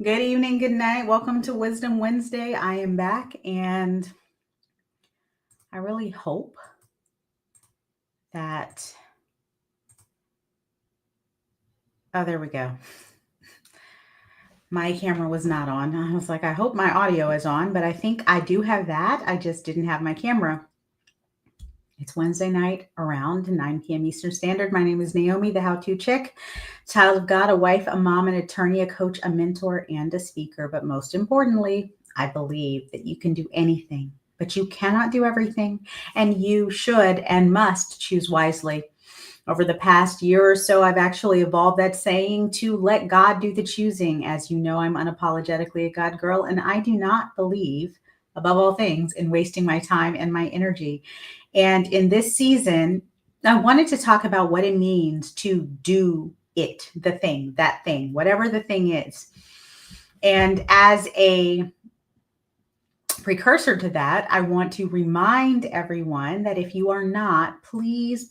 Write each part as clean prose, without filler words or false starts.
Good evening, good night. Welcome to Wisdom Wednesday. I am back and I really hope that. Oh, there we go. My camera was not on. I was like, I hope my audio is on, but I think I do have that. I just didn't have my camera. It's Wednesday night around 9 p.m. Eastern Standard. My name is Naomi, the How To Chick, child of God, a wife, a mom, an attorney, a coach, a mentor, and a speaker. But most importantly, I believe that you can do anything, but you cannot do everything, and you should and must choose wisely. Over the past year or so, I've actually evolved that saying to let God do the choosing. As you know, I'm unapologetically a God girl, and I do not believe, above all things, in wasting my time and my energy. And in this season, I wanted to talk about what it means to do it, the thing, that thing, whatever the thing is. And as a precursor to that, I want to remind everyone that if you are not, please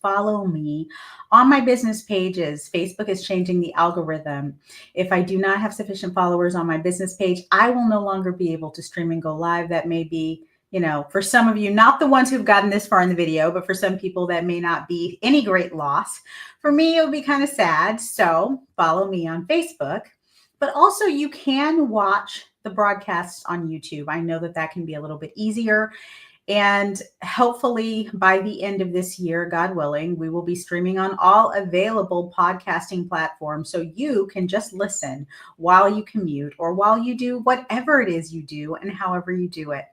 follow me on my business pages. Facebook is changing the algorithm. If I do not have sufficient followers on my business page, I will no longer be able to stream and go live. That may be, for some of you, not the ones who've gotten this far in the video, but for some people that may not be any great loss. For me, it would be kind of sad. So follow me on Facebook. But also you can watch the broadcasts on YouTube. I know that can be a little bit easier. And hopefully by the end of this year, God willing, we will be streaming on all available podcasting platforms. So you can just listen while you commute or while you do whatever it is you do and however you do it.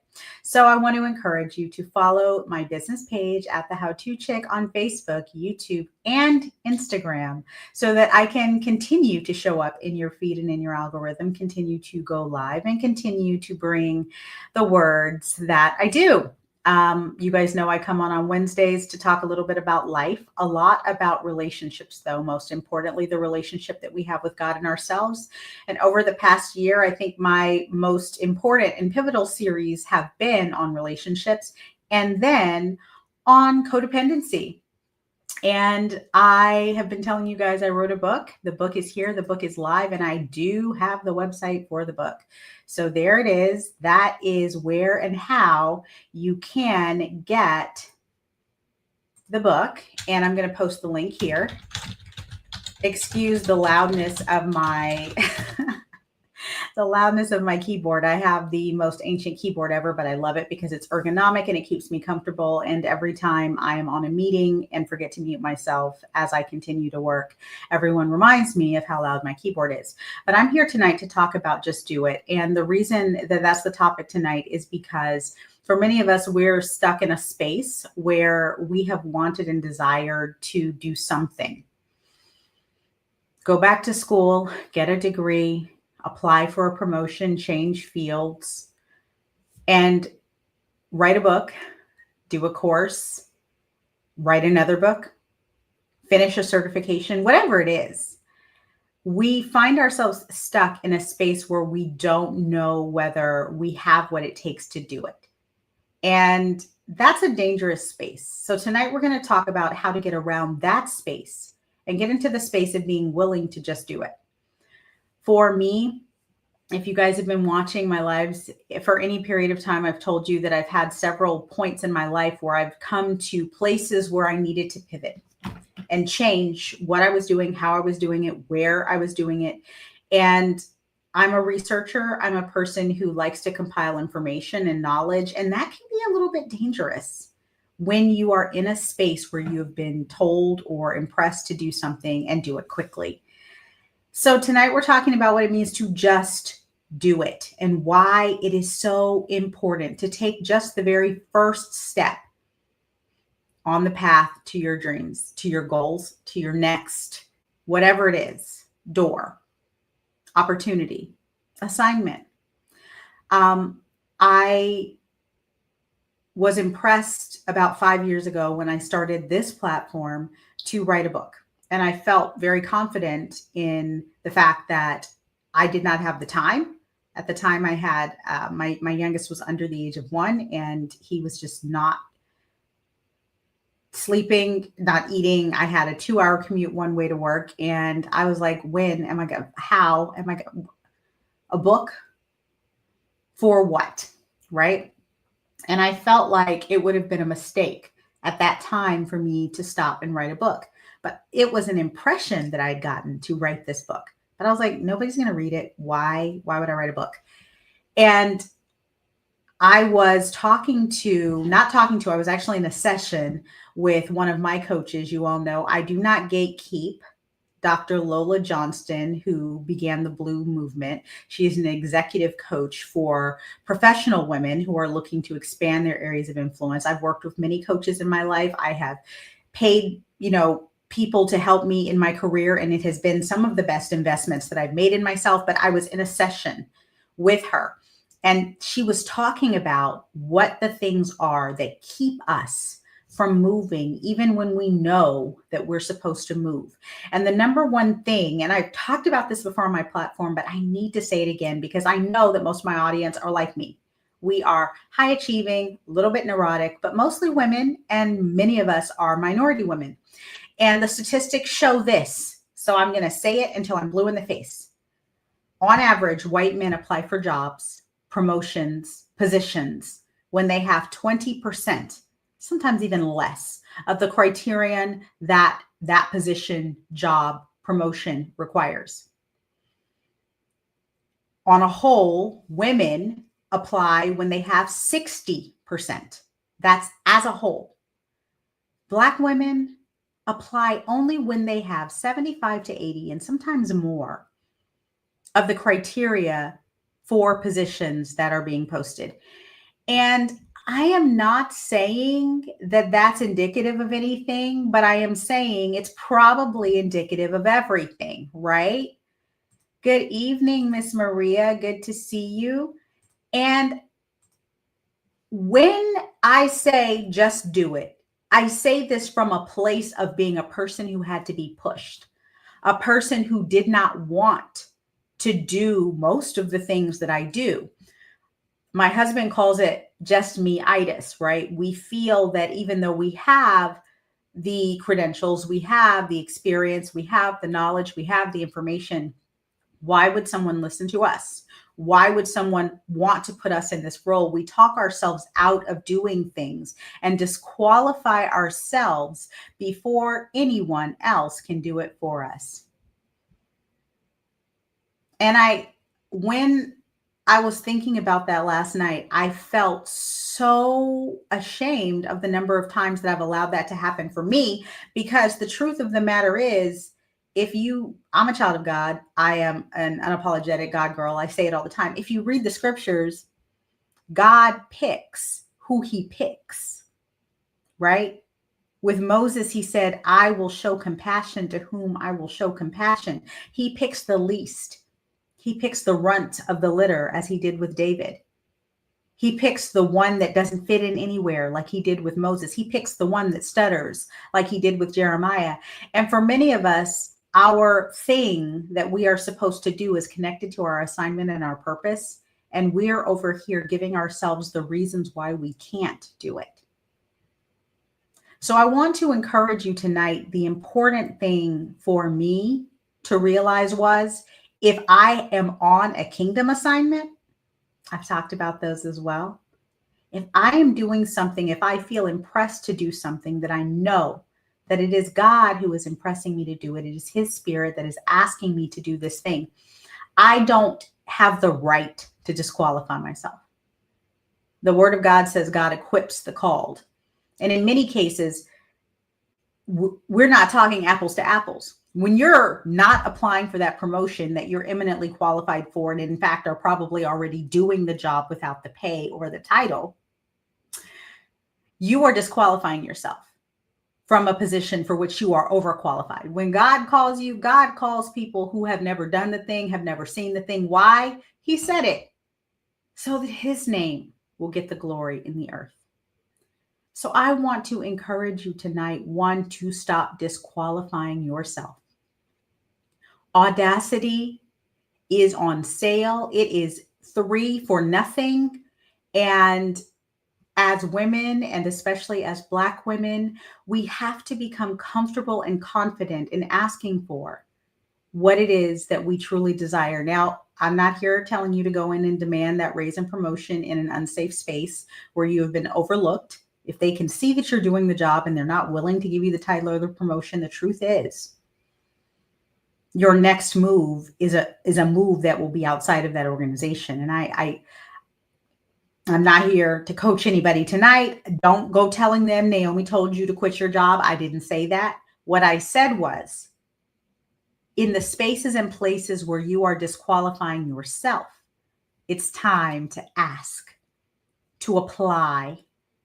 So I want to encourage you to follow my business page at the How To Chick on Facebook, YouTube, and Instagram so that I can continue to show up in your feed and in your algorithm, continue to go live, and continue to bring the words that I do. You guys know I come on Wednesdays to talk a little bit about life, a lot about relationships, though, most importantly, the relationship that we have with God and ourselves. And over the past year, I think my most important and pivotal series have been on relationships and then on codependency. And I have been telling you guys I wrote a book. The book is here. The book is live, and I do have the website for the book. So there it is. That is where and how you can get the book. And I'm going to post the link here. Excuse the loudness of my keyboard. I have the most ancient keyboard ever, but I love it because it's ergonomic and it keeps me comfortable. And every time I am on a meeting and forget to mute myself as I continue to work, everyone reminds me of how loud my keyboard is. But I'm here tonight to talk about just do it. And the reason that that's the topic tonight is because for many of us, we're stuck in a space where we have wanted and desired to do something. Go back to school, get a degree, apply for a promotion, change fields, and write a book, do a course, write another book, finish a certification, whatever it is. We find ourselves stuck in a space where we don't know whether we have what it takes to do it. And that's a dangerous space. So tonight we're going to talk about how to get around that space and get into the space of being willing to just do it. For me, if you guys have been watching my lives for any period of time, I've told you that I've had several points in my life where I've come to places where I needed to pivot and change what I was doing, how I was doing it, where I was doing it. And I'm a researcher. I'm a person who likes to compile information and knowledge, and that can be a little bit dangerous when you are in a space where you have been told or impressed to do something and do it quickly. So tonight we're talking about what it means to just do it and why it is so important to take just the very first step on the path to your dreams, to your goals, to your next, whatever it is, door, opportunity, assignment. I was impressed about 5 years ago when I started this platform to write a book. And I felt very confident in the fact that I did not have the time. At the time I had, my youngest was under the age of 1 and he was just not sleeping, not eating. I had a 2-hour commute one way to work. And I was like, how am I going a book for what? Right. And I felt like it would have been a mistake at that time for me to stop and write a book. But it was an impression that I'd gotten to write this book. But I was like, nobody's going to read it. Why would I write a book? And I was I was actually in a session with one of my coaches. You all know I do not gatekeep Dr. Lola Johnston, who began the Blue Movement. She is an executive coach for professional women who are looking to expand their areas of influence. I've worked with many coaches in my life. I have paid, people to help me in my career, and it has been some of the best investments that I've made in myself. But I was in a session with her, and she was talking about what the things are that keep us from moving, even when we know that we're supposed to move. And the number one thing, and I've talked about this before on my platform, but I need to say it again because I know that most of my audience are like me. We are high achieving, a little bit neurotic, but mostly women, and many of us are minority women. And the statistics show this. So I'm going to say it until I'm blue in the face. On average, white men apply for jobs, promotions, positions when they have 20%, sometimes even less, of the criterion that position, job, promotion requires. On a whole, women apply when they have 60%. That's as a whole. Black women apply only when they have 75 to 80 and sometimes more of the criteria for positions that are being posted. And I am not saying that that's indicative of anything, but I am saying it's probably indicative of everything, right? Good evening, Miss Maria. Good to see you. And when I say just do it, I say this from a place of being a person who had to be pushed, a person who did not want to do most of the things that I do. My husband calls it just me-itis, right? We feel that even though we have the credentials, we have the experience, we have the knowledge, we have the information, why would someone listen to us? Why would someone want to put us in this role? We talk ourselves out of doing things and disqualify ourselves before anyone else can do it for us. And when I was thinking about that last night, I felt so ashamed of the number of times that I've allowed that to happen for me, because the truth of the matter is, I'm a child of God. I am an unapologetic God girl. I say it all the time. If you read the scriptures, God picks who he picks, right? With Moses, he said, I will show compassion to whom I will show compassion. He picks the least. He picks the runt of the litter, as he did with David. He picks the one that doesn't fit in anywhere, like he did with Moses. He picks the one that stutters, like he did with Jeremiah. And for many of us, our thing that we are supposed to do is connected to our assignment and our purpose. And we're over here giving ourselves the reasons why we can't do it. So I want to encourage you tonight. The important thing for me to realize was, if I am on a kingdom assignment, I've talked about those as well. If I am doing something, if I feel impressed to do something that I know that it is God who is impressing me to do it, it is his spirit that is asking me to do this thing, I don't have the right to disqualify myself. The word of God says God equips the called. And in many cases, we're not talking apples to apples. When you're not applying for that promotion that you're eminently qualified for, and in fact are probably already doing the job without the pay or the title, you are disqualifying yourself from a position for which you are overqualified. When God calls you, God calls people who have never done the thing, have never seen the thing. Why? He said it so that his name will get the glory in the earth. So I want to encourage you tonight, one, to stop disqualifying yourself. Audacity is on sale. It is 3 for nothing. And as women, and especially as Black women, we have to become comfortable and confident in asking for what it is that we truly desire. Now, I'm not here telling you to go in and demand that raise and promotion in an unsafe space where you have been overlooked. If they can see that you're doing the job and they're not willing to give you the title or the promotion, the truth is your next move is a move that will be outside of that organization. And I'm not here to coach anybody tonight. Don't go telling them Naomi told you to quit your job. I didn't say that. What I said was, in the spaces and places where you are disqualifying yourself, it's time to ask, to apply,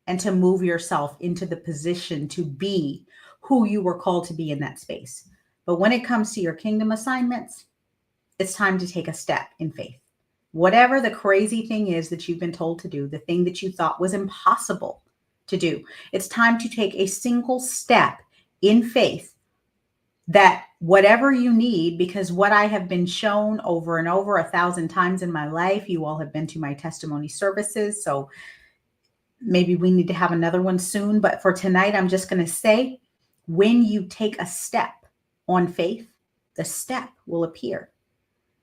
and to move yourself into the position to be who you were called to be in that space. But when it comes to your kingdom assignments, it's time to take a step in faith. Whatever the crazy thing is that you've been told to do, the thing that you thought was impossible to do, it's time to take a single step in faith that whatever you need, because what I have been shown over and over 1,000 times in my life, you all have been to my testimony services. So maybe we need to have another one soon. But for tonight, I'm just going to say, when you take a step on faith, the step will appear.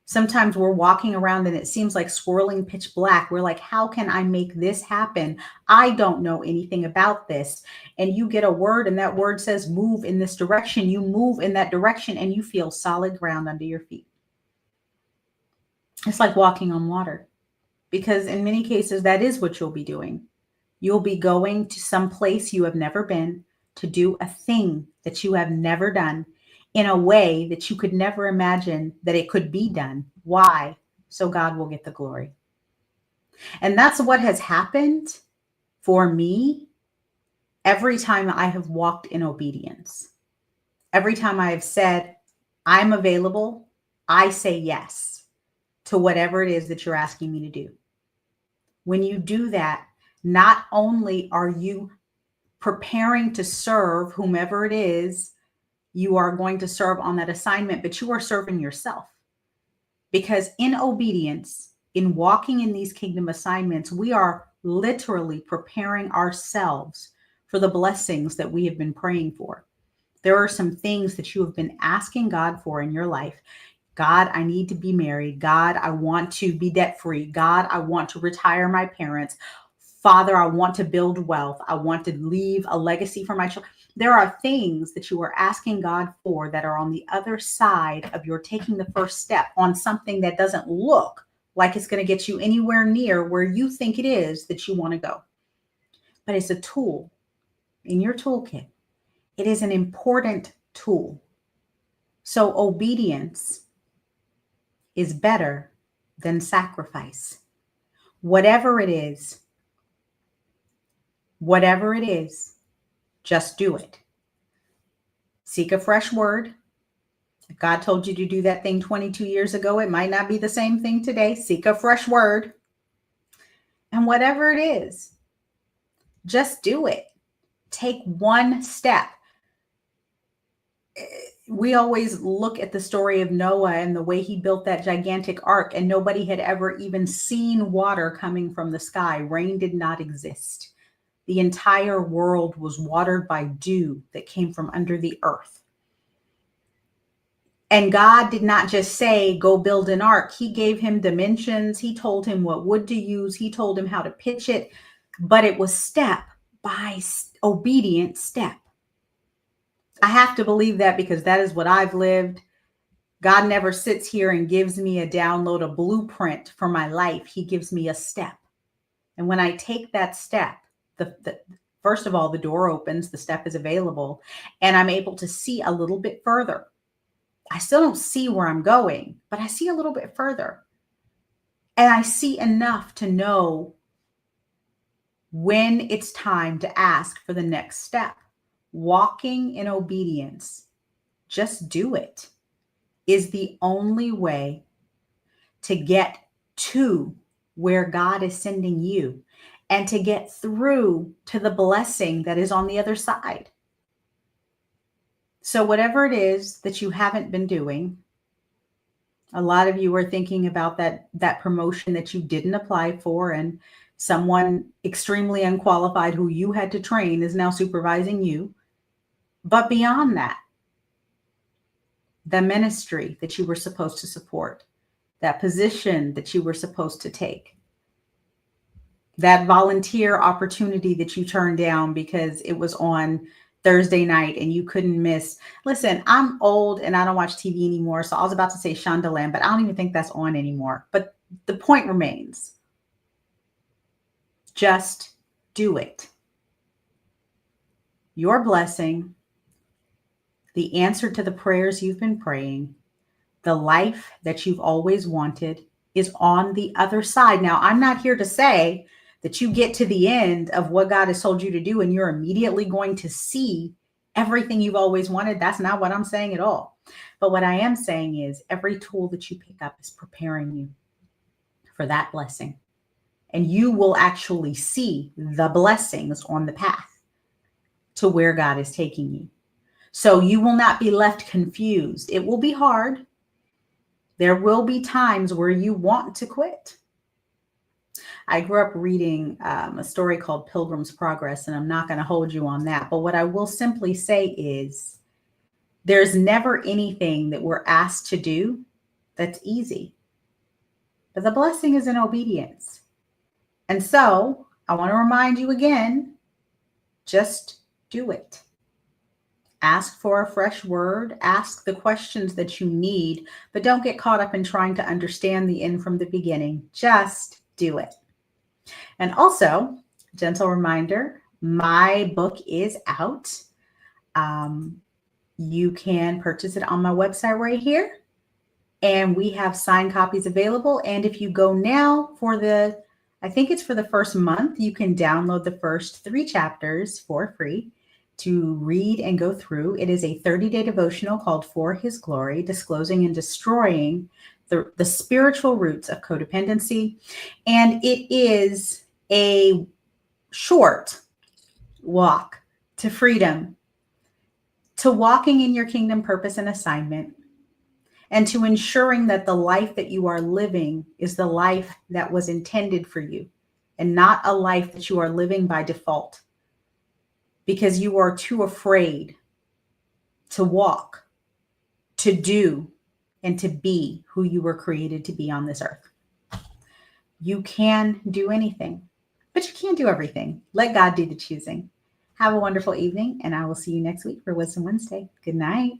Sometimes we're walking around and it seems like swirling pitch black. We're like, how can I make this happen? I don't know anything about this. And you get a word and that word says, move in this direction. You move in that direction and you feel solid ground under your feet. It's like walking on water, because in many cases, that is what you'll be doing. You'll be going to some place you have never been to do a thing that you have never done, in a way that you could never imagine that it could be done. Why? So God will get the glory. And that's what has happened for me every time I have walked in obedience. Every time I have said, I'm available, I say yes to whatever it is that you're asking me to do. When you do that, not only are you preparing to serve whomever it is you are going to serve on that assignment, but you are serving yourself. Because in obedience, in walking in these kingdom assignments, we are literally preparing ourselves for the blessings that we have been praying for. There are some things that you have been asking God for in your life. God, I need to be married. God, I want to be debt free. God, I want to retire my parents. Father, I want to build wealth. I want to leave a legacy for my children. There are things that you are asking God for that are on the other side of your taking the first step on something that doesn't look like it's going to get you anywhere near where you think it is that you want to go. But it's a tool in your toolkit. It is an important tool. So obedience is better than sacrifice. Whatever it is, just do it. Seek a fresh word. If God told you to do that thing 22 years ago, it might not be the same thing today. Seek a fresh word. And whatever it is, just do it. Take one step. We always look at the story of Noah and the way he built that gigantic ark, and nobody had ever even seen water coming from the sky. Rain did not exist. The entire world was watered by dew that came from under the earth. And God did not just say, go build an ark. He gave him dimensions. He told him what wood to use. He told him how to pitch it. But it was step by obedient step. I have to believe that because that is what I've lived. God never sits here and gives me a download, a blueprint for my life. He gives me a step. And when I take that step, first of all, the door opens, the step is available, and I'm able to see a little bit further. I still don't see where I'm going, but I see a little bit further. And I see enough to know when it's time to ask for the next step. Walking in obedience, just do it, is the only way to get to where God is sending you and to get through to the blessing that is on the other side. So whatever it is that you haven't been doing, a lot of you are thinking about that promotion that you didn't apply for, and Someone extremely unqualified who you had to train is now supervising you. But beyond that, the ministry that you were supposed to support, that position that you were supposed to take, that volunteer opportunity that you turned down because it was on Thursday night and you couldn't miss. Listen, I'm old and I don't watch TV anymore. So I was about to say Shondaland, but I don't even think that's on anymore. But the point remains. Just do it. Your blessing, the answer to the prayers you've been praying, the life that you've always wanted is on the other side. Now, I'm not here to say that you get to the end of what God has told you to do and you're immediately going to see everything you've always wanted. That's not what I'm saying at all. But what I am saying is every tool that you pick up is preparing you for that blessing. And you will actually see the blessings on the path to where God is taking you. So you will not be left confused. It will be hard. There will be times where you want to quit. I grew up reading a story called Pilgrim's Progress, and I'm not going to hold you on that. But what I will simply say is there's never anything that we're asked to do that's easy. But the blessing is in obedience. And so I want to remind you again, just do it. Ask for a fresh word. Ask the questions that you need, but don't get caught up in trying to understand the end from the beginning. Just do it. And also, gentle reminder, my book is out. You can purchase it on my website right here. And we have signed copies available. And if you go now I think it's for the first month, you can download the first 3 chapters for free to read and go through. It is a 30-day devotional called For His Glory, disclosing and destroying the spiritual roots of codependency. And it is a short walk to freedom, to walking in your kingdom purpose and assignment, and to ensuring that the life that you are living is the life that was intended for you and not a life that you are living by default because you are too afraid to walk, to do, and to be who you were created to be on this earth. You can do anything, but you can't do everything. Let God do the choosing. Have a wonderful evening, and I will see you next week for Wisdom Wednesday. Good night.